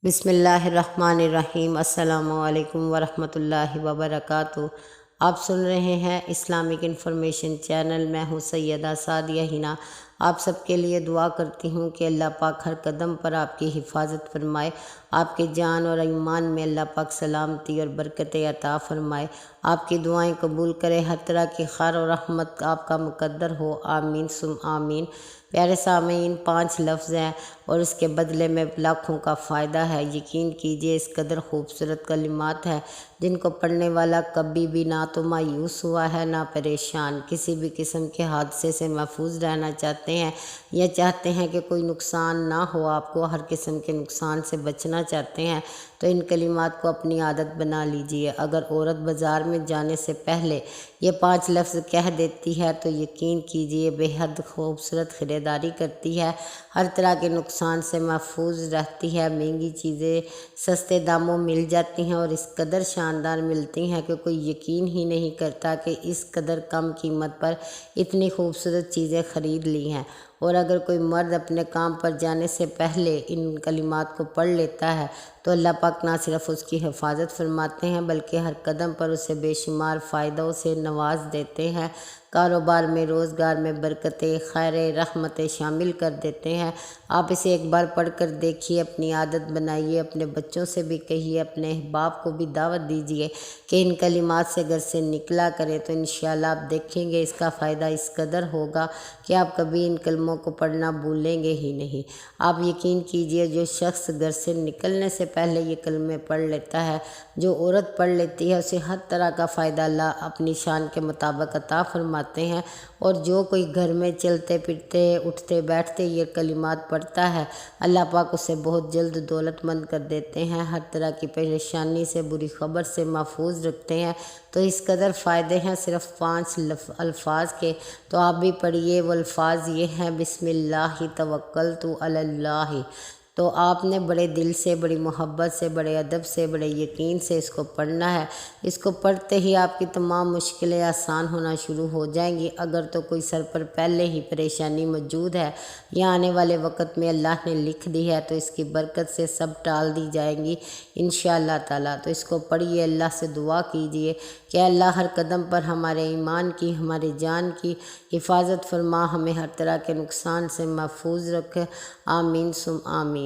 بسم اللہ الرحمن الرحیم۔ السلام علیکم ورحمۃ اللہ وبرکاتہ۔ آپ سن رہے ہیں اسلامک انفارمیشن چینل۔ میں ہوں سیدہ سعدیہ ہنا۔ آپ سب کے لیے دعا کرتی ہوں کہ اللہ پاک ہر قدم پر آپ کی حفاظت فرمائے، آپ کے جان اور ایمان میں اللہ پاک سلامتی اور برکت عطا فرمائے، آپ کی دعائیں قبول کرے، ہر طرح کی خیر و رحمت آپ کا مقدر ہو، آمین ثم آمین۔ پیارے سامعین، 5 لفظ ہیں اور اس کے بدلے میں لاکھوں کا فائدہ ہے۔ یقین کیجئے اس قدر خوبصورت کلمات ہیں جن کو پڑھنے والا کبھی بھی نہ تو مایوس ہوا ہے نہ پریشان۔ کسی بھی قسم کے حادثے سے محفوظ رہنا چاہتے ہیں یا چاہتے ہیں کہ کوئی نقصان نہ ہو، آپ کو ہر قسم کے نقصان سے بچنا چاہتے ہیں تو ان کلمات کو اپنی عادت بنا لیجئے۔ اگر عورت بازار میں جانے سے پہلے یہ 5 لفظ کہہ دیتی ہے تو یقین کیجئے بے حد خوبصورت خریداری کرتی ہے، ہر طرح کے نقصان سے محفوظ رہتی ہے، مہنگی چیزیں سستے داموں مل جاتی ہیں اور اس قدر شاندار ملتی ہیں کہ کوئی یقین ہی نہیں کرتا کہ اس قدر کم قیمت پر اتنی خوبصورت چیزیں خرید لی ہیں۔ اور اگر کوئی مرد اپنے کام پر جانے سے پہلے ان کلمات کو پڑھ لیتا ہے تو اللہ پاک نہ صرف اس کی حفاظت فرماتے ہیں بلکہ ہر قدم پر اسے بے شمار فائدوں سے نواز دیتے ہیں، کاروبار میں، روزگار میں برکتیں، خیر، رحمتیں شامل کر دیتے ہیں۔ آپ اسے ایک بار پڑھ کر دیکھیے، اپنی عادت بنائیے، اپنے بچوں سے بھی کہیے، اپنے احباب کو بھی دعوت دیجیے کہ ان کلمات سے گھر سے نکلا کریں تو انشاءاللہ آپ دیکھیں گے اس کا فائدہ اس قدر ہوگا کہ آپ کبھی ان کلموں کو پڑھنا بھولیں گے ہی نہیں۔ آپ یقین کیجئے جو شخص گھر سے نکلنے سے پہلے یہ کلمے پڑھ لیتا ہے، جو عورت پڑھ لیتی ہے، اسے ہر طرح کا فائدہ اللہ اپنی شان کے مطابق عطا فرماتے ہیں۔ اور جو کوئی گھر میں چلتے پھرتے اٹھتے بیٹھتے یہ کلمات پڑھتا ہے، اللہ پاک اسے بہت جلد دولت مند کر دیتے ہیں، ہر طرح کی پریشانی سے، بری خبر سے محفوظ رکھتے ہیں۔ تو اس قدر فائدے ہیں صرف 5 الفاظ کے، تو آپ بھی پڑھیے۔ وہ الفاظ یہ ہیں: بسم اللہ توکلت علی اللہ۔ تو آپ نے بڑے دل سے، بڑی محبت سے، بڑے ادب سے، بڑے یقین سے اس کو پڑھنا ہے۔ اس کو پڑھتے ہی آپ کی تمام مشکلیں آسان ہونا شروع ہو جائیں گی۔ اگر تو کوئی سر پر پہلے ہی پریشانی موجود ہے یا آنے والے وقت میں اللہ نے لکھ دی ہے تو اس کی برکت سے سب ٹال دی جائیں گی انشاءاللہ تعالیٰ۔ تو اس کو پڑھیے، اللہ سے دعا کیجئے کہ اللہ ہر قدم پر ہمارے ایمان کی، ہماری جان کی حفاظت فرما، ہمیں ہر طرح کے نقصان سے محفوظ رکھے، آمین ثم آمین۔